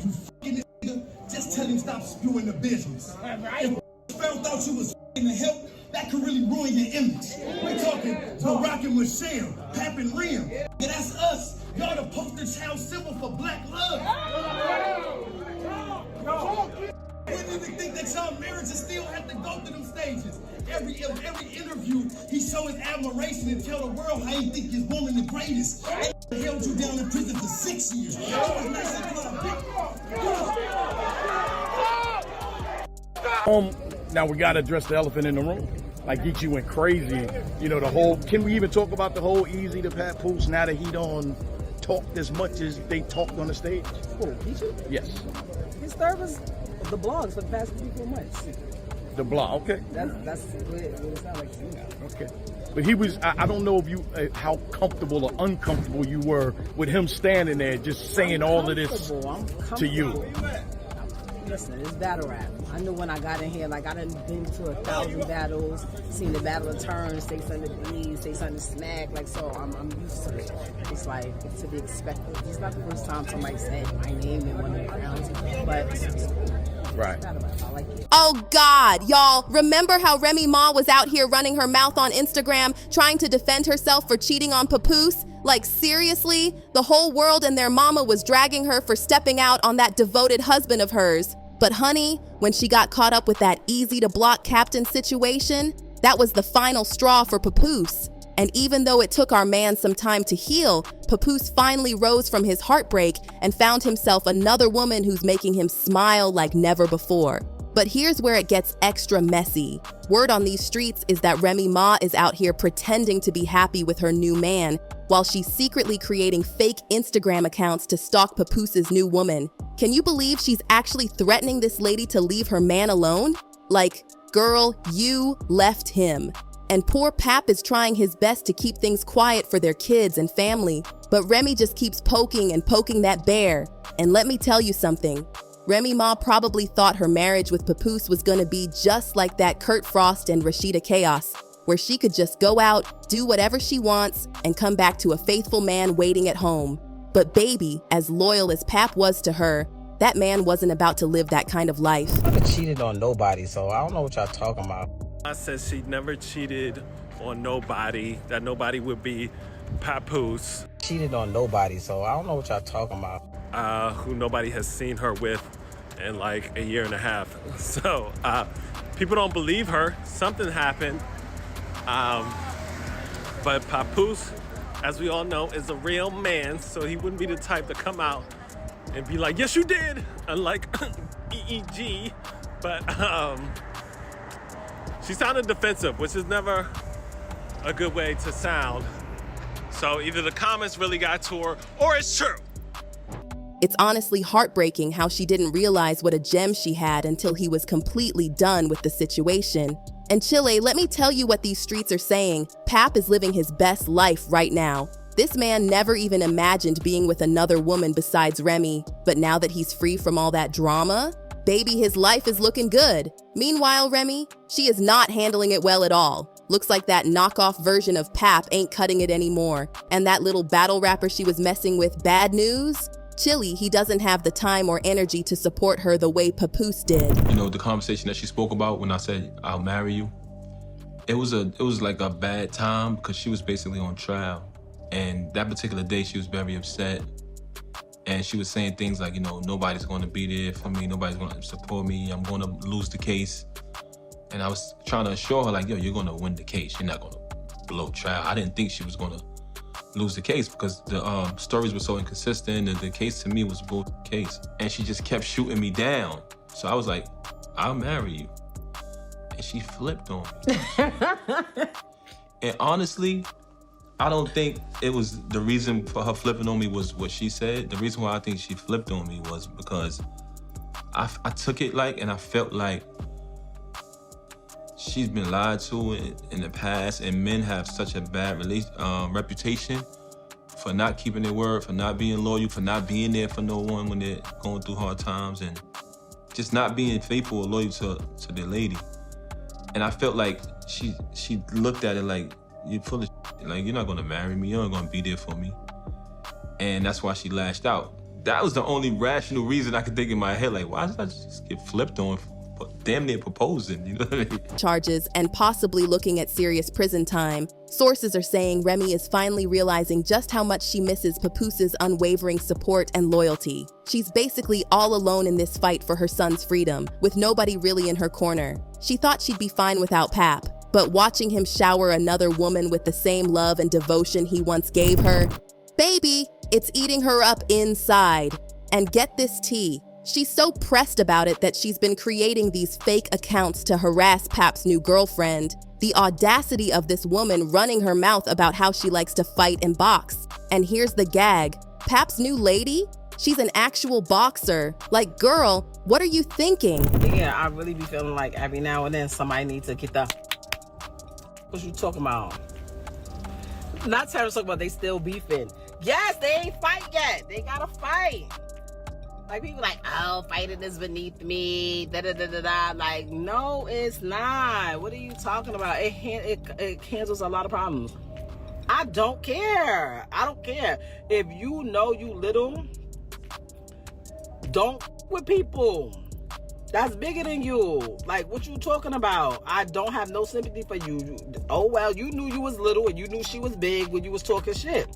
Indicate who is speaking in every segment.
Speaker 1: you fucking this nigga, just tell him stop spewing the business. If found out you was fucking the help, that could really ruin your image. We're talking Barack and Michelle, Pap and Rem. Yeah, that's us. Y'all the poster child symbol for black love. Wouldn't even think that y'all marriages still have to go through them stages. Every interview, he show his admiration and tell the world how he think his woman the greatest. They held you down in prison for 6 years. It was nice and
Speaker 2: Now we gotta address the elephant in the room. Like Geechee went crazy. You know, the whole, can we even talk about the whole Easy to Papoose now that he don't talk as much as they talked on the stage?
Speaker 3: Oh, Geechee?
Speaker 2: Yes.
Speaker 3: His third was the blogs for the past 3-4 months.
Speaker 2: The blog, okay.
Speaker 3: That's what it sounds like to me now.
Speaker 2: Okay. But he was, I don't know if you, how comfortable or uncomfortable you were with him standing there just saying all of this to you.
Speaker 3: Listen, it's battle rap. I knew when I got in here, like I done been to 1,000 battles, seen the battle of turns, say something to bleed, say something to smack, like so I'm used to it. It's like, it's to be expected. It's not the first time somebody said my name in one of the rounds, but
Speaker 2: right.
Speaker 3: I like it.
Speaker 4: Oh God, y'all, remember how Remy Ma was out here running her mouth on Instagram trying to defend herself for cheating on Papoose? Like seriously, the whole world and their mama was dragging her for stepping out on that devoted husband of hers. But honey, when she got caught up with that easy to block captain situation, that was the final straw for Papoose. And even though it took our man some time to heal, Papoose finally rose from his heartbreak and found himself another woman who's making him smile like never before. But here's where it gets extra messy. Word on these streets is that Remy Ma is out here pretending to be happy with her new man, while she's secretly creating fake Instagram accounts to stalk Papoose's new woman. Can you believe she's actually threatening this lady to leave her man alone? Like, girl, you left him. And poor Pap is trying his best to keep things quiet for their kids and family. But Remy just keeps poking and poking that bear. And let me tell you something. Remy Ma probably thought her marriage with Papoose was gonna be just like that Kurt Frost and Rashida Chaos, where she could just go out, do whatever she wants, and come back to a faithful man waiting at home. But baby, as loyal as Pap was to her, that man wasn't about to live that kind of life.
Speaker 5: I haven't cheated on nobody, so I don't know what y'all talking about.
Speaker 6: I said she never cheated on nobody, that nobody would be Papoose.
Speaker 5: Cheated on nobody, so I don't know what y'all talking about.
Speaker 6: Who nobody has seen her with in like a year and a half. So people don't believe her. Something happened. But Papoose, as we all know, is a real man, so he wouldn't be the type to come out and be like, yes, you did, unlike EEG. But she sounded defensive, which is never a good way to sound. So either the comments really got to her, or it's true.
Speaker 4: It's honestly heartbreaking how she didn't realize what a gem she had until he was completely done with the situation. And Chile, let me tell you what these streets are saying. Pap is living his best life right now. This man never even imagined being with another woman besides Remy, but now that he's free from all that drama, baby, his life is looking good. Meanwhile, Remy, she is not handling it well at all. Looks like that knockoff version of Pap ain't cutting it anymore. And that little battle rapper she was messing with, Bad News? Chili, he doesn't have the time or energy to support her the way Papoose did.
Speaker 7: You know, the conversation that she spoke about when I said, I'll marry you, it was like a bad time because she was basically on trial. And that particular day, she was very upset. And she was saying things like, you know, nobody's going to be there for me. Nobody's going to support me. I'm going to lose the case. And I was trying to assure her, like, yo, you're going to win the case. You're not going to blow trial. I didn't think she was going to lose the case because the stories were so inconsistent and the case to me was a bull case. And she just kept shooting me down. So I was like, I'll marry you. And she flipped on me. And honestly, I don't think it was the reason for her flipping on me was what she said. The reason why I think she flipped on me was because I took it like, and I felt like she's been lied to in the past, and men have such a bad reputation for not keeping their word, for not being loyal, for not being there for no one when they're going through hard times, and just not being faithful or loyal to their lady. And I felt like she looked at it like, you're full of shit. Like, you're not gonna marry me, you're not gonna be there for me. And that's why she lashed out. That was the only rational reason I could think in my head. Like, why did I just get flipped on for damn near proposing? You know what I mean?
Speaker 4: Charges and possibly looking at serious prison time. Sources are saying Remy is finally realizing just how much she misses Papoose's unwavering support and loyalty. She's basically all alone in this fight for her son's freedom, with nobody really in her corner. She thought she'd be fine without Pap, but watching him shower another woman with the same love and devotion he once gave her, baby, it's eating her up inside. And get this tea. She's so pressed about it that she's been creating these fake accounts to harass Pap's new girlfriend. The audacity of this woman running her mouth about how she likes to fight and box. And here's the gag. Pap's new lady? She's an actual boxer. Like, girl, what are you thinking?
Speaker 3: Yeah, I really be feeling like every now and then somebody needs to get the... What you talking about? Not Tara's talking about they still beefing. Yes, they ain't fight yet. They gotta fight. Like, people like, oh, fighting is beneath me, da-da-da-da-da. Like, no, it's not. What are you talking about? It handles a lot of problems. I don't care. I don't care. If you know you little, don't with people. That's bigger than you. Like, what you talking about? I don't have no sympathy for you. Oh, well, you knew you was little and you knew she was big when you was talking shit.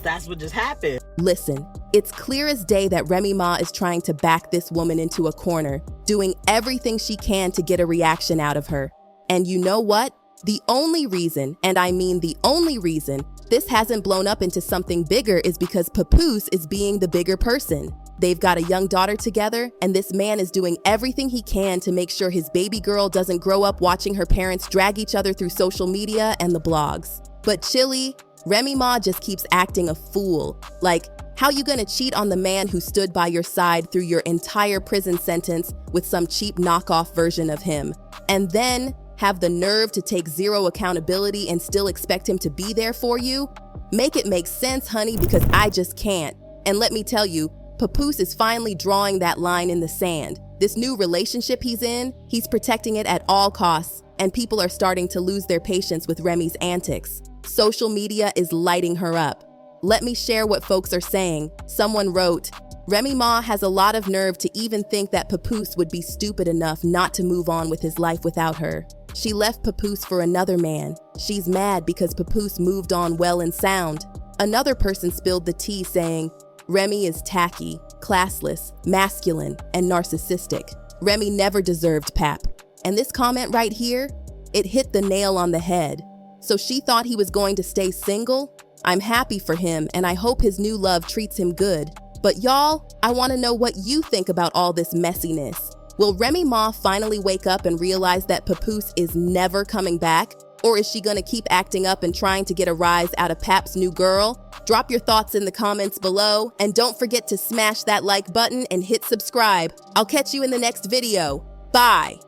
Speaker 3: That's what just happened.
Speaker 4: Listen, it's clear as day that Remy Ma is trying to back this woman into a corner, doing everything she can to get a reaction out of her. And you know what? The only reason, and I mean the only reason, this hasn't blown up into something bigger is because Papoose is being the bigger person. They've got a young daughter together, and this man is doing everything he can to make sure his baby girl doesn't grow up watching her parents drag each other through social media and the blogs. But Chili, Remy Ma just keeps acting a fool. Like, how you gonna cheat on the man who stood by your side through your entire prison sentence with some cheap knockoff version of him? And then have the nerve to take zero accountability and still expect him to be there for you? Make it make sense, honey, because I just can't. And let me tell you, Papoose is finally drawing that line in the sand. This new relationship he's in, he's protecting it at all costs, and people are starting to lose their patience with Remy's antics. Social media is lighting her up. Let me share what folks are saying. Someone wrote, Remy Ma has a lot of nerve to even think that Papoose would be stupid enough not to move on with his life without her. She left Papoose for another man. She's mad because Papoose moved on well and sound. Another person spilled the tea saying, Remy is tacky, classless, masculine, and narcissistic. Remy never deserved Pap. And this comment right here, it hit the nail on the head. So she thought he was going to stay single? I'm happy for him, and I hope his new love treats him good. But y'all, I want to know what you think about all this messiness. Will Remy Ma finally wake up and realize that Papoose is never coming back? Or is she gonna keep acting up and trying to get a rise out of Pap's new girl? Drop your thoughts in the comments below, and don't forget to smash that like button and hit subscribe. I'll catch you in the next video. Bye!